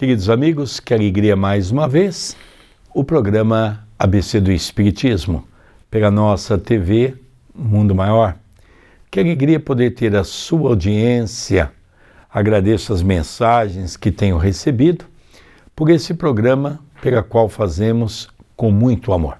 Queridos amigos, que alegria mais uma vez, o programa ABC do Espiritismo, pela nossa TV Mundo Maior. Que alegria poder ter a sua audiência. Agradeço as mensagens que tenho recebido por esse programa, pela qual fazemos com muito amor.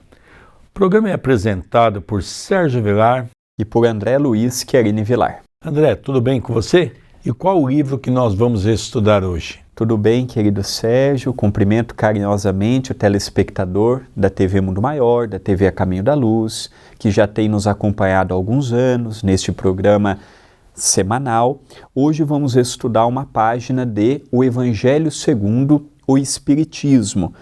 O programa é apresentado por Sérgio Vilar e por André Luiz Querini Vilar. André, tudo bem com você? E qual o livro que nós vamos estudar hoje? Tudo bem, querido Sérgio. Cumprimento carinhosamente o telespectador da TV Mundo Maior, da TV A Caminho da Luz, que já tem nos acompanhado há alguns anos neste programa semanal. Hoje vamos estudar uma página de O Evangelho segundo o Espiritismo.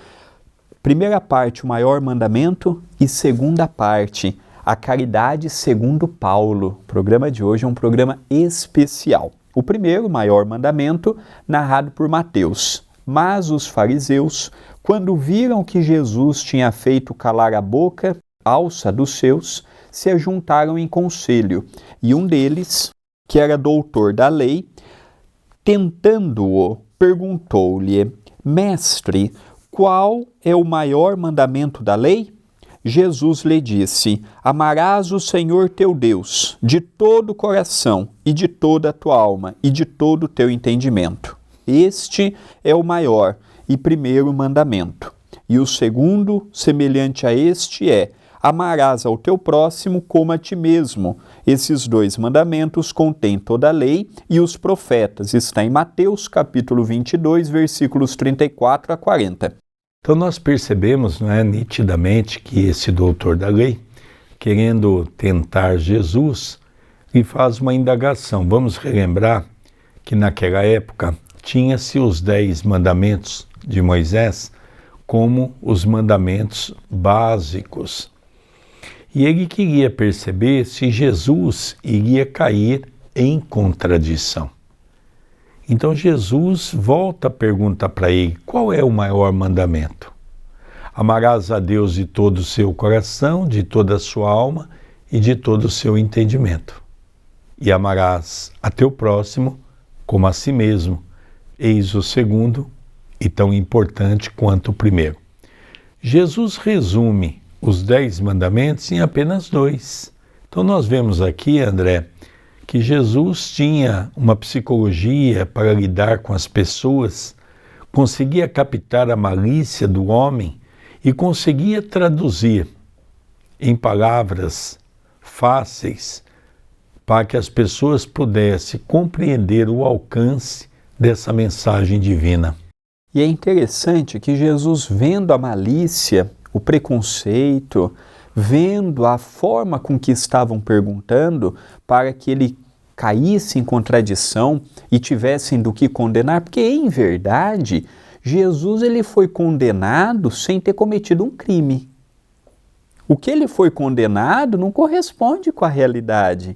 Primeira parte, o maior mandamento, e segunda parte, a caridade segundo Paulo. O programa de hoje é um programa especial. O primeiro, maior mandamento, narrado por Mateus. Mas os fariseus, quando viram que Jesus tinha feito calar a boca, alça dos seus, se ajuntaram em conselho. E um deles, que era doutor da lei, tentando-o, perguntou-lhe: Mestre, qual é o maior mandamento da lei? Jesus lhe disse: Amarás o Senhor teu Deus de todo o coração e de toda a tua alma e de todo o teu entendimento. Este é o maior e primeiro mandamento. E o segundo, semelhante a este, é: amarás ao teu próximo como a ti mesmo. Esses dois mandamentos contêm toda a lei e os profetas. Está em Mateus capítulo 22, versículos 34 a 40. Então nós percebemos, nitidamente que esse doutor da lei, querendo tentar Jesus, lhe faz uma indagação. Vamos relembrar que naquela época tinha-se os 10 mandamentos de Moisés como os mandamentos básicos. E ele queria perceber se Jesus iria cair em contradição. Então Jesus volta a pergunta para ele: qual é o maior mandamento? Amarás a Deus de todo o seu coração, de toda a sua alma e de todo o seu entendimento. E amarás a teu próximo como a si mesmo. Eis o segundo e tão importante quanto o primeiro. Jesus resume os 10 mandamentos em apenas 2. Então nós vemos aqui, André, que Jesus tinha uma psicologia para lidar com as pessoas, conseguia captar a malícia do homem e conseguia traduzir em palavras fáceis para que as pessoas pudessem compreender o alcance dessa mensagem divina. E é interessante que Jesus, vendo a malícia, o preconceito, vendo a forma com que estavam perguntando, para que ele caísse em contradição e tivessem do que condenar, porque em verdade Jesus ele foi condenado sem ter cometido um crime. O que ele foi condenado não corresponde com a realidade.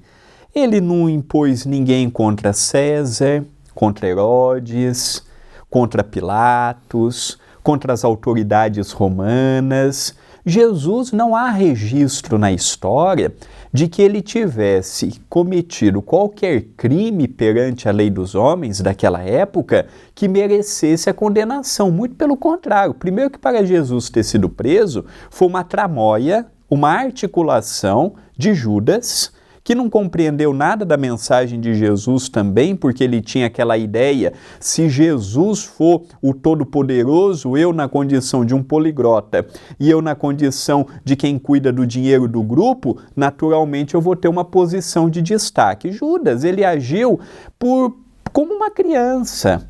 Ele não impôs ninguém contra César, contra Herodes, contra Pilatos, contra as autoridades romanas. Jesus, não há registro na história de que ele tivesse cometido qualquer crime perante a lei dos homens daquela época que merecesse a condenação. Muito pelo contrário. Primeiro que para Jesus ter sido preso foi uma tramóia, uma articulação de Judas, que não compreendeu nada da mensagem de Jesus também, porque ele tinha aquela ideia: se Jesus for o Todo-Poderoso, eu na condição de um poliglota e eu na condição de quem cuida do dinheiro do grupo, naturalmente eu vou ter uma posição de destaque. Judas, ele agiu como uma criança,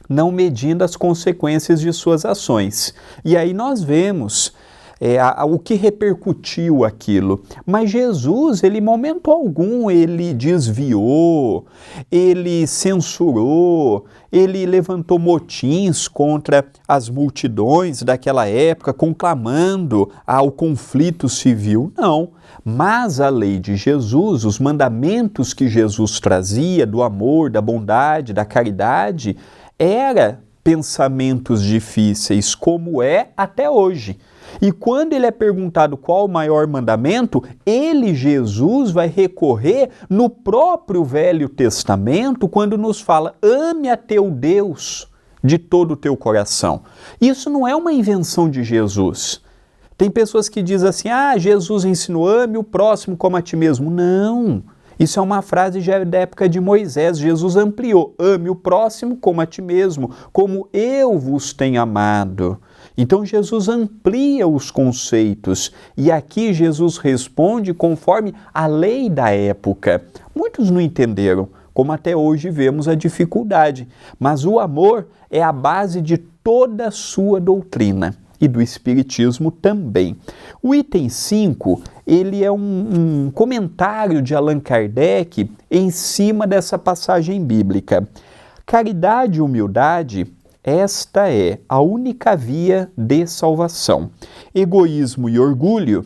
não medindo as consequências de suas ações. E aí nós vemos o que repercutiu aquilo. Mas Jesus, ele em momento algum, ele desviou, ele censurou, ele levantou motins contra as multidões daquela época, conclamando ao conflito civil. Não. Mas a lei de Jesus, os mandamentos que Jesus trazia, do amor, da bondade, da caridade, era pensamentos difíceis, como é até hoje. E quando ele é perguntado qual o maior mandamento, ele, Jesus, vai recorrer no próprio Velho Testamento, quando nos fala: ame a teu Deus de todo o teu coração. Isso não é uma invenção de Jesus. Tem pessoas que dizem assim, Jesus ensinou, ame o próximo como a ti mesmo. Não, isso é uma frase já da época de Moisés. Jesus ampliou, ame o próximo como a ti mesmo, como eu vos tenho amado. Então Jesus amplia os conceitos e aqui Jesus responde conforme a lei da época. Muitos não entenderam, como até hoje vemos a dificuldade, mas o amor é a base de toda a sua doutrina e do Espiritismo também. O item 5, ele é um comentário de Allan Kardec em cima dessa passagem bíblica. Caridade e humildade, esta é a única via de salvação. Egoísmo e orgulho,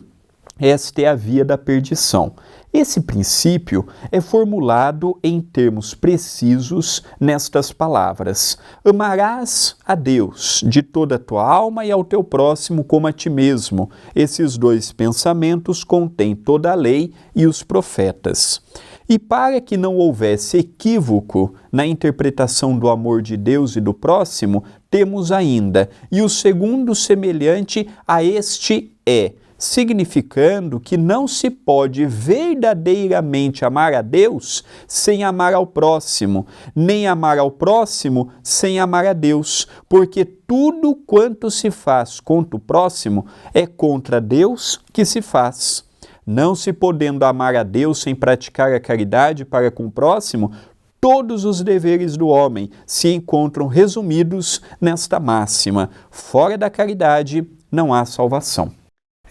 esta é a via da perdição. Esse princípio é formulado em termos precisos nestas palavras: amarás a Deus de toda a tua alma e ao teu próximo como a ti mesmo. Esses dois pensamentos contêm toda a lei e os profetas. E para que não houvesse equívoco na interpretação do amor de Deus e do próximo, temos ainda, e o segundo semelhante a este é, significando que não se pode verdadeiramente amar a Deus sem amar ao próximo, nem amar ao próximo sem amar a Deus, porque tudo quanto se faz contra o próximo é contra Deus que se faz. Não se podendo amar a Deus sem praticar a caridade para com o próximo, todos os deveres do homem se encontram resumidos nesta máxima: fora da caridade não há salvação.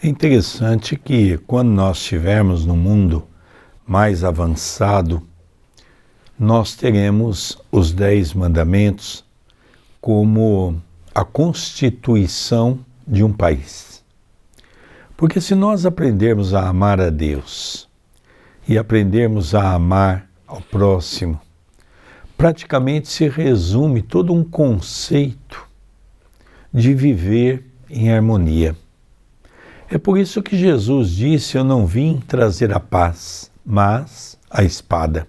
É interessante que quando nós estivermos no mundo mais avançado, nós teremos os 10 mandamentos como a constituição de um país. Porque se nós aprendermos a amar a Deus e aprendermos a amar ao próximo, praticamente se resume todo um conceito de viver em harmonia. É por isso que Jesus disse, eu não vim trazer a paz, mas a espada.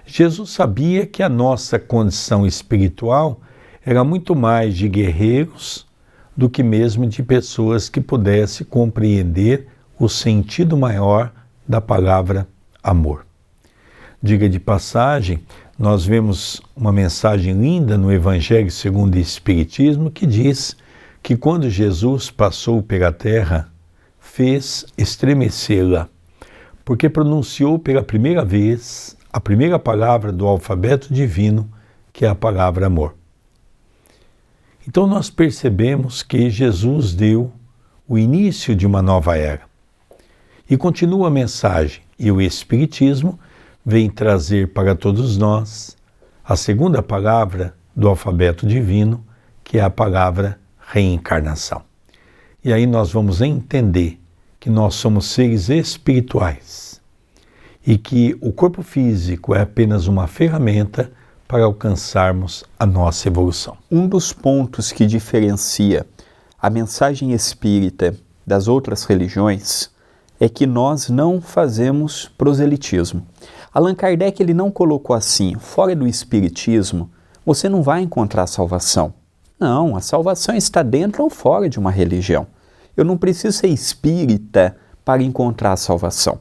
Jesus sabia que a nossa condição espiritual era muito mais de guerreiros do que mesmo de pessoas que pudessem compreender o sentido maior da palavra amor. Diga de passagem, nós vemos uma mensagem linda no Evangelho segundo o Espiritismo que diz que quando Jesus passou pela terra, fez estremecê-la, porque pronunciou pela primeira vez a primeira palavra do alfabeto divino, que é a palavra amor. Então nós percebemos que Jesus deu o início de uma nova era. E continua a mensagem, e o Espiritismo vem trazer para todos nós a segunda palavra do alfabeto divino, que é a palavra reencarnação. E aí nós vamos entender que nós somos seres espirituais e que o corpo físico é apenas uma ferramenta para alcançarmos a nossa evolução. Um dos pontos que diferencia a mensagem espírita das outras religiões é que nós não fazemos proselitismo. Allan Kardec ele não colocou assim, fora do espiritismo, você não vai encontrar salvação. Não, a salvação está dentro ou fora de uma religião. Eu não preciso ser espírita para encontrar a salvação.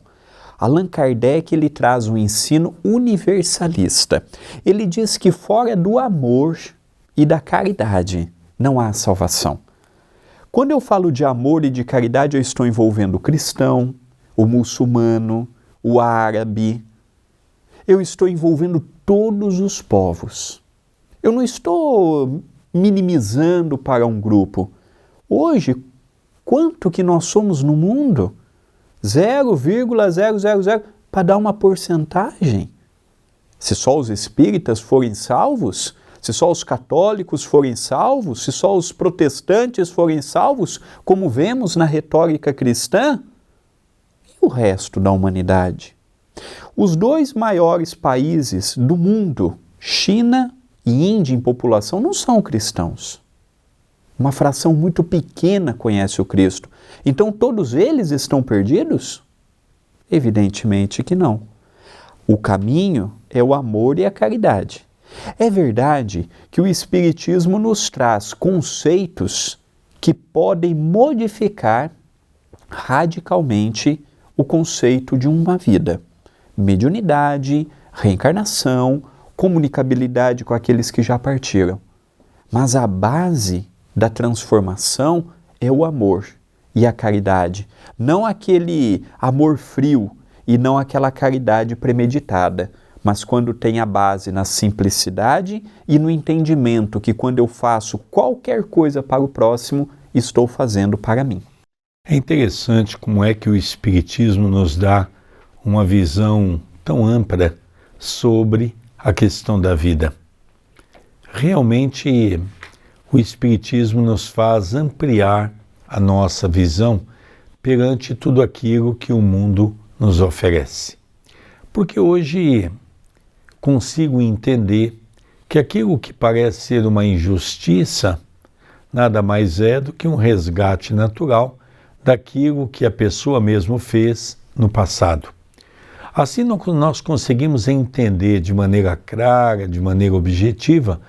Allan Kardec ele traz um ensino universalista. Ele diz que fora do amor e da caridade não há salvação. Quando eu falo de amor e de caridade, eu estou envolvendo o cristão, o muçulmano, o árabe. Eu estou envolvendo todos os povos. Eu não estou minimizando para um grupo. Hoje, quanto que nós somos no mundo? 0,000 para dar uma porcentagem. Se só os espíritas forem salvos, se só os católicos forem salvos, se só os protestantes forem salvos, como vemos na retórica cristã, e o resto da humanidade? Os 2 maiores países do mundo, China e Índia em população, não são cristãos. Uma fração muito pequena conhece o Cristo. Então todos eles estão perdidos? Evidentemente que não. O caminho é o amor e a caridade. É verdade que o Espiritismo nos traz conceitos que podem modificar radicalmente o conceito de uma vida. Mediunidade, reencarnação, comunicabilidade com aqueles que já partiram. Mas a base da transformação é o amor e a caridade. Não aquele amor frio e não aquela caridade premeditada, mas quando tem a base na simplicidade e no entendimento que quando eu faço qualquer coisa para o próximo, estou fazendo para mim. É interessante como é que o Espiritismo nos dá uma visão tão ampla sobre a questão da vida. Realmente, o Espiritismo nos faz ampliar a nossa visão perante tudo aquilo que o mundo nos oferece. Porque hoje consigo entender que aquilo que parece ser uma injustiça nada mais é do que um resgate natural daquilo que a pessoa mesmo fez no passado. Assim nós conseguimos entender de maneira clara, de maneira objetiva,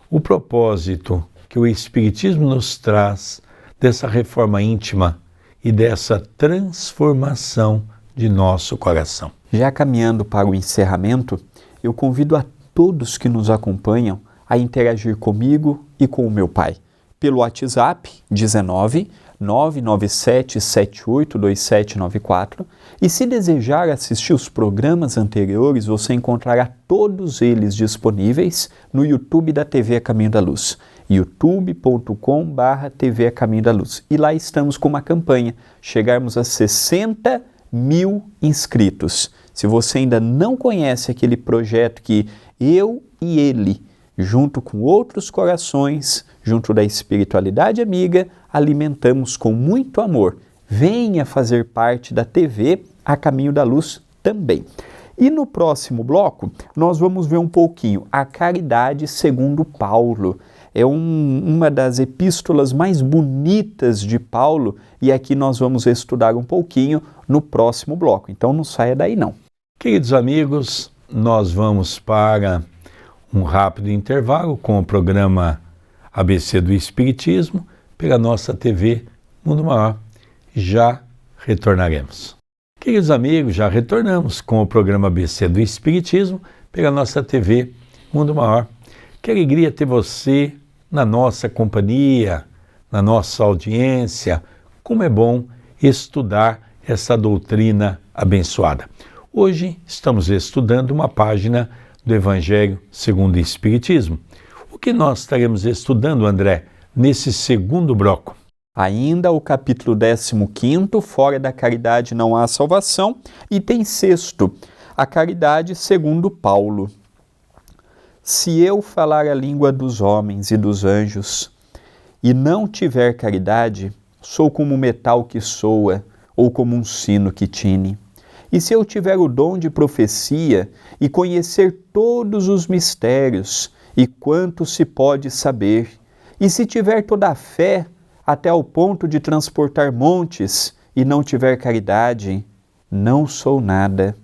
o propósito que o Espiritismo nos traz dessa reforma íntima e dessa transformação de nosso coração. Já caminhando para o encerramento, eu convido a todos que nos acompanham a interagir comigo e com o meu Pai. Pelo WhatsApp 19 997 782794 e se desejar assistir os programas anteriores, você encontrará todos eles disponíveis no YouTube da TV A Caminho da Luz, youtube.com/TV A Caminho da Luz. E lá estamos com uma campanha, chegarmos a 60 mil inscritos. Se você ainda não conhece aquele projeto que eu e ele, junto com outros corações, junto da espiritualidade amiga, alimentamos com muito amor, venha fazer parte da TV A Caminho da Luz também. E no próximo bloco, nós vamos ver um pouquinho a caridade segundo Paulo. É uma das epístolas mais bonitas de Paulo e aqui nós vamos estudar um pouquinho no próximo bloco. Então não saia daí não. Queridos amigos, nós vamos para um rápido intervalo com o programa ABC do Espiritismo pela nossa TV Mundo Maior. Já retornaremos. Queridos amigos, já retornamos com o programa ABC do Espiritismo pela nossa TV Mundo Maior. Que alegria ter você na nossa companhia, na nossa audiência. Como é bom estudar essa doutrina abençoada. Hoje estamos estudando uma página do Evangelho segundo o Espiritismo. O que nós estaremos estudando, André, nesse segundo bloco? Ainda o capítulo 15, fora da caridade não há salvação, e tem 6º, a caridade segundo Paulo. Se eu falar a língua dos homens e dos anjos, e não tiver caridade, sou como metal que soa, ou como um sino que tine. E se eu tiver o dom de profecia, e conhecer todos os mistérios, e quanto se pode saber, e se tiver toda a fé, até ao ponto de transportar montes, e não tiver caridade, não sou nada.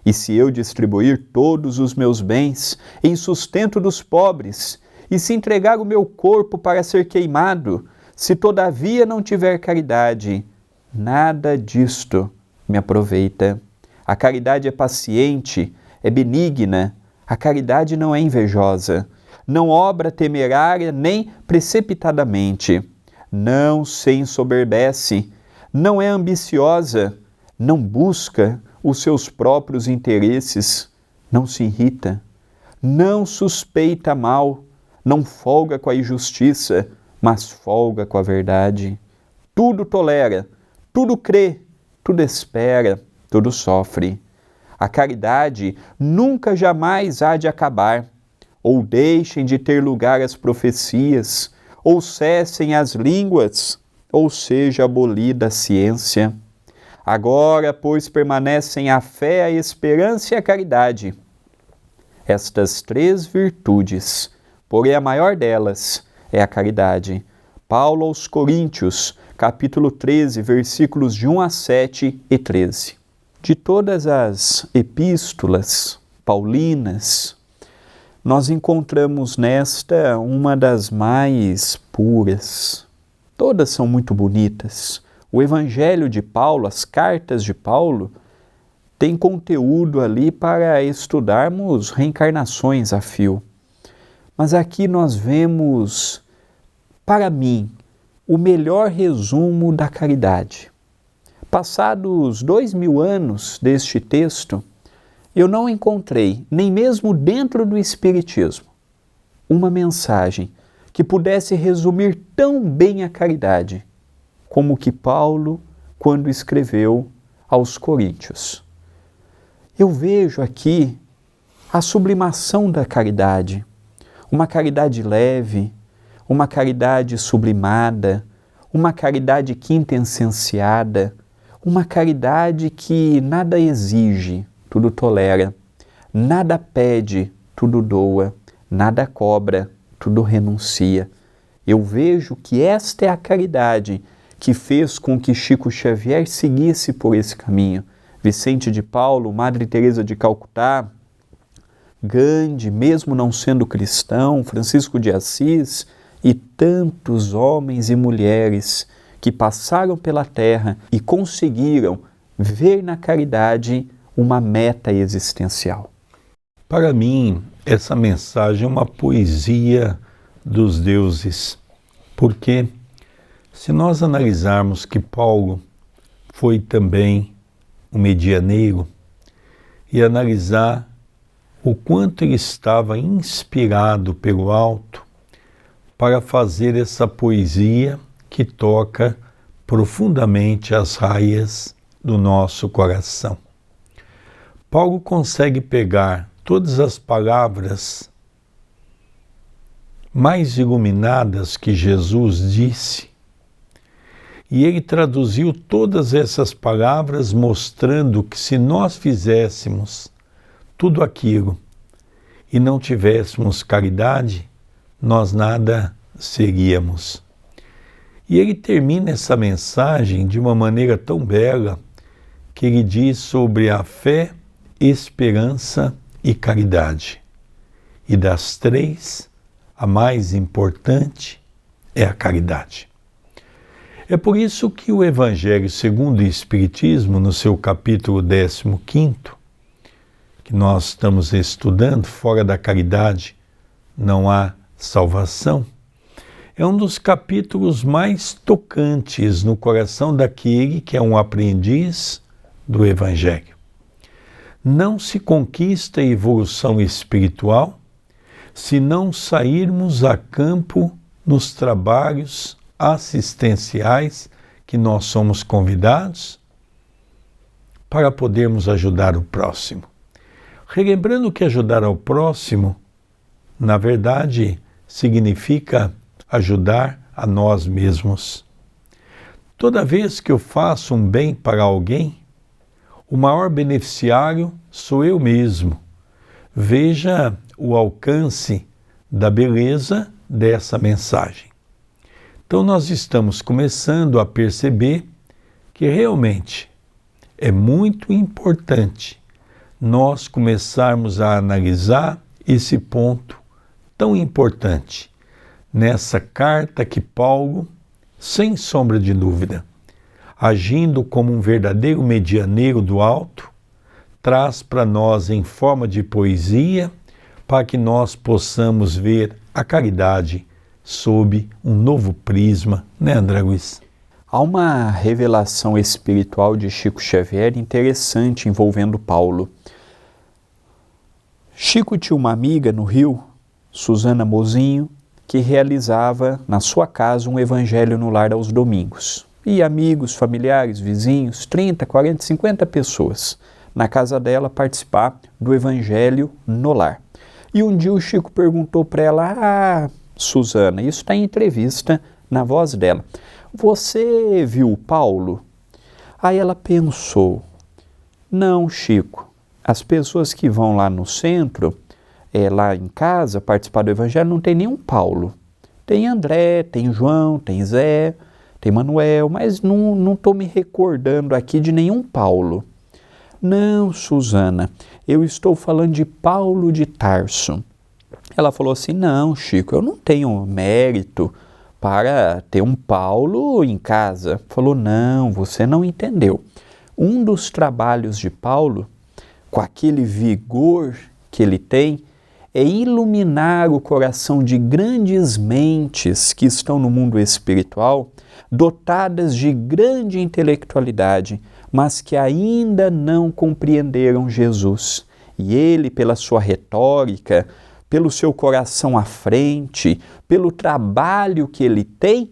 E se eu distribuir todos os meus bens em sustento dos pobres, e se entregar o meu corpo para ser queimado, se todavia não tiver caridade, nada disto me aproveita. A caridade é paciente, é benigna, a caridade não é invejosa, não obra temerária nem precipitadamente, não se ensoberbece, não é ambiciosa, não busca os seus próprios interesses, não se irrita, não suspeita mal, não folga com a injustiça, mas folga com a verdade. Tudo tolera, tudo crê, tudo espera, tudo sofre. A caridade nunca jamais há de acabar, ou deixem de ter lugar as profecias, ou cessem as línguas, ou seja abolida a ciência. Agora, pois, permanecem a fé, a esperança e a caridade. Estas 3 virtudes, porém a maior delas é a caridade. Paulo aos Coríntios, capítulo 13, versículos de 1 a 7 e 13. De todas as epístolas paulinas, nós encontramos nesta uma das mais puras. Todas são muito bonitas. O Evangelho de Paulo, as cartas de Paulo, tem conteúdo ali para estudarmos reencarnações a fio. Mas aqui nós vemos, para mim, o melhor resumo da caridade. Passados 2000 anos deste texto, eu não encontrei, nem mesmo dentro do Espiritismo, uma mensagem que pudesse resumir tão bem a caridade como que Paulo, quando escreveu aos Coríntios. Eu vejo aqui a sublimação da caridade, uma caridade leve, uma caridade sublimada, uma caridade quintessenciada, uma caridade que nada exige, tudo tolera, nada pede, tudo doa, nada cobra, tudo renuncia. Eu vejo que esta é a caridade que fez com que Chico Xavier seguisse por esse caminho. Vicente de Paulo, Madre Teresa de Calcutá, Gandhi, mesmo não sendo cristão, Francisco de Assis e tantos homens e mulheres que passaram pela terra e conseguiram ver na caridade uma meta existencial. Para mim, essa mensagem é uma poesia dos deuses, porque se nós analisarmos que Paulo foi também um medianeiro e analisar o quanto ele estava inspirado pelo alto para fazer essa poesia que toca profundamente as raias do nosso coração. Paulo consegue pegar todas as palavras mais iluminadas que Jesus disse e ele traduziu todas essas palavras mostrando que se nós fizéssemos tudo aquilo e não tivéssemos caridade, nós nada seríamos. E ele termina essa mensagem de uma maneira tão bela que ele diz sobre a fé, esperança e caridade. E das três, a mais importante é a caridade. É por isso que o Evangelho segundo o Espiritismo, no seu capítulo 15º, que nós estamos estudando, fora da caridade não há salvação, é um dos capítulos mais tocantes no coração daquele que é um aprendiz do Evangelho. Não se conquista a evolução espiritual se não sairmos a campo nos trabalhos assistenciais que nós somos convidados para podermos ajudar o próximo. Relembrando que ajudar ao próximo, na verdade, significa ajudar a nós mesmos. Toda vez que eu faço um bem para alguém, o maior beneficiário sou eu mesmo. Veja o alcance da beleza dessa mensagem. Então nós estamos começando a perceber que realmente é muito importante nós começarmos a analisar esse ponto tão importante nessa carta que Paulo, sem sombra de dúvida, agindo como um verdadeiro medianeiro do alto, traz para nós em forma de poesia para que nós possamos ver a caridade sob um novo prisma, né, André Luiz? Há uma revelação espiritual de Chico Xavier interessante envolvendo Paulo. Chico tinha uma amiga no Rio, Susana Mozinho, que realizava na sua casa um evangelho no lar aos domingos. E amigos, familiares, vizinhos, 30, 40, 50 pessoas na casa dela participar do evangelho no lar. E um dia o Chico perguntou para ela, Susana, isso está em entrevista na voz dela, você viu o Paulo? Aí ela pensou, não, Chico, as pessoas que vão lá no centro, lá em casa, participar do evangelho, não tem nenhum Paulo. Tem André, tem João, tem Zé, tem Manuel, mas não estou me recordando aqui de nenhum Paulo. Não, Susana, eu estou falando de Paulo de Tarso. Ela falou assim, não, Chico, eu não tenho mérito para ter um Paulo em casa. Falou, não, você não entendeu. Um dos trabalhos de Paulo, com aquele vigor que ele tem, é iluminar o coração de grandes mentes que estão no mundo espiritual, dotadas de grande intelectualidade, mas que ainda não compreenderam Jesus. E ele, pela sua retórica, pelo seu coração à frente, pelo trabalho que ele tem,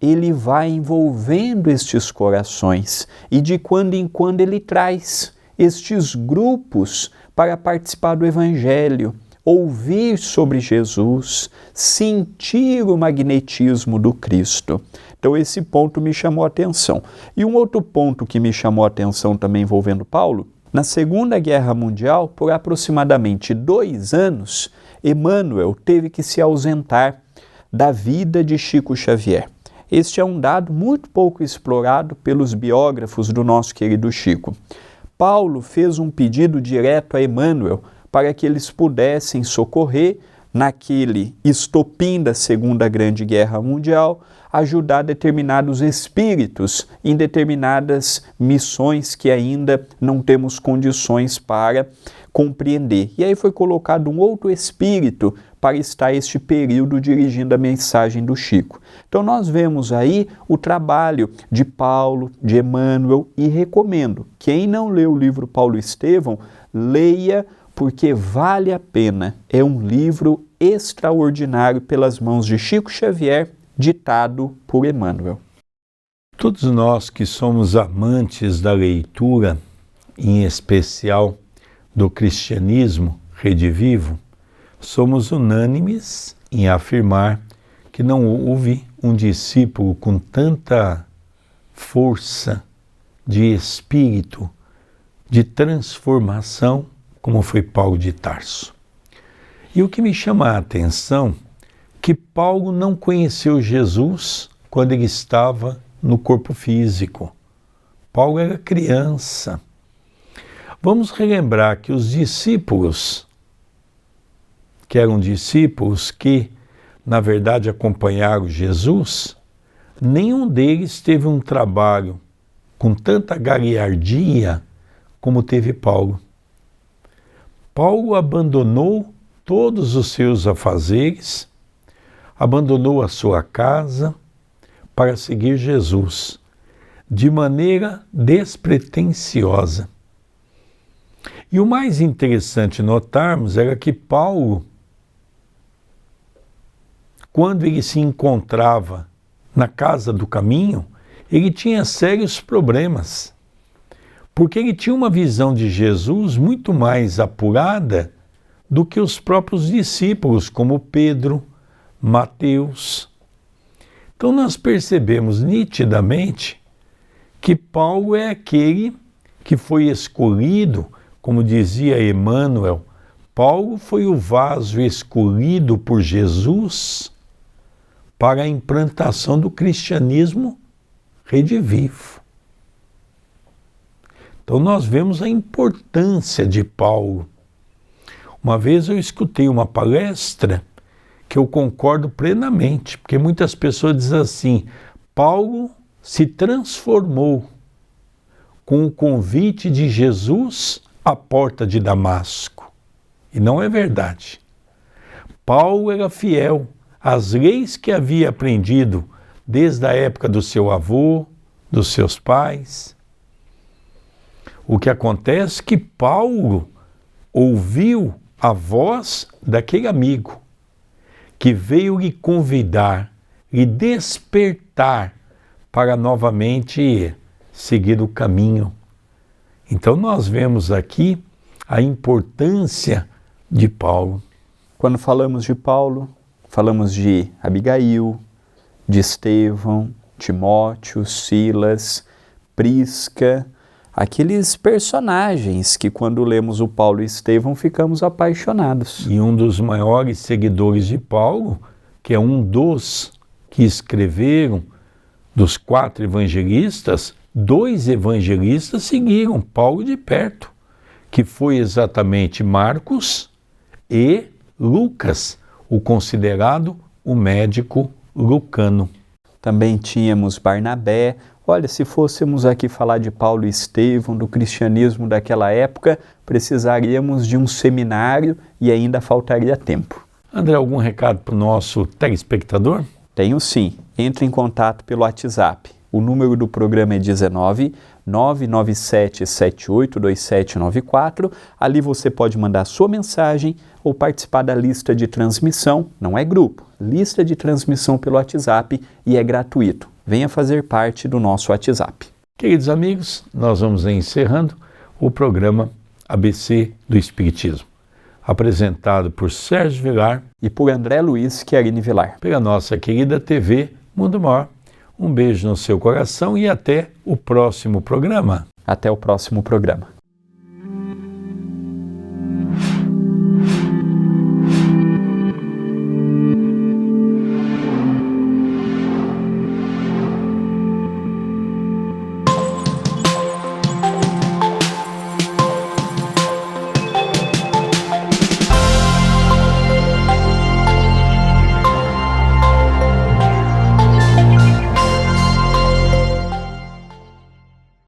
ele vai envolvendo estes corações e de quando em quando ele traz estes grupos para participar do Evangelho, ouvir sobre Jesus, sentir o magnetismo do Cristo. Então esse ponto me chamou a atenção. E um outro ponto que me chamou a atenção também envolvendo Paulo, na Segunda Guerra Mundial, por aproximadamente 2 anos, Emmanuel teve que se ausentar da vida de Chico Xavier. Este é um dado muito pouco explorado pelos biógrafos do nosso querido Chico. Paulo fez um pedido direto a Emmanuel para que eles pudessem socorrer naquele estopim da Segunda Grande Guerra Mundial, ajudar determinados espíritos em determinadas missões que ainda não temos condições para compreender. E aí foi colocado um outro espírito para estar este período dirigindo a mensagem do Chico. Então nós vemos aí o trabalho de Paulo, de Emmanuel, e recomendo, quem não leu o livro Paulo Estevão, leia, porque vale a pena. É um livro extraordinário pelas mãos de Chico Xavier, ditado por Emmanuel. Todos nós que somos amantes da leitura, em especial do cristianismo redivivo, somos unânimes em afirmar que não houve um discípulo com tanta força de espírito, de transformação, como foi Paulo de Tarso. E o que me chama a atenção é que Paulo não conheceu Jesus quando ele estava no corpo físico. Paulo era criança. Vamos relembrar que os discípulos, que eram discípulos que, na verdade, acompanharam Jesus, nenhum deles teve um trabalho com tanta galiardia como teve Paulo. Paulo abandonou todos os seus afazeres, abandonou a sua casa para seguir Jesus, de maneira despretensiosa. E o mais interessante notarmos era que Paulo, quando ele se encontrava na casa do caminho, ele tinha sérios problemas, porque ele tinha uma visão de Jesus muito mais apurada do que os próprios discípulos, como Pedro, Mateus. Então nós percebemos nitidamente que Paulo é aquele que foi escolhido, como dizia Emmanuel, Paulo foi o vaso escolhido por Jesus para a implantação do cristianismo redivivo. Então nós vemos a importância de Paulo. Uma vez eu escutei uma palestra que eu concordo plenamente, porque muitas pessoas dizem assim, Paulo se transformou com o convite de Jesus à porta de Damasco. E não é verdade. Paulo era fiel às leis que havia aprendido desde a época do seu avô, dos seus pais. O que acontece é que Paulo ouviu a voz daquele amigo que veio lhe convidar, lhe despertar para novamente seguir o caminho. Então nós vemos aqui a importância de Paulo. Quando falamos de Paulo, falamos de Abigail, de Estevão, Timóteo, Silas, Prisca, aqueles personagens que quando lemos o Paulo e Estevão ficamos apaixonados. E um dos maiores seguidores de Paulo, que é um dos que escreveram, dos 4 evangelistas, 2 evangelistas seguiram Paulo de perto, que foi exatamente Marcos e Lucas, o considerado o médico lucano. Também tínhamos Barnabé. Olha, se fôssemos aqui falar de Paulo e Estevão, do cristianismo daquela época, precisaríamos de um seminário e ainda faltaria tempo. André, algum recado para o nosso telespectador? Tenho sim. Entre em contato pelo WhatsApp. O número do programa é 19 997 782794. Ali você pode mandar sua mensagem ou participar da lista de transmissão. Não é grupo, lista de transmissão pelo WhatsApp e é gratuito. Venha fazer parte do nosso WhatsApp. Queridos amigos, nós vamos encerrando o programa ABC do Espiritismo, apresentado por Sérgio Vilar e por André Luiz Chiarini Vilar. Pela nossa querida TV Mundo Maior. Um beijo no seu coração e até o próximo programa. Até o próximo programa.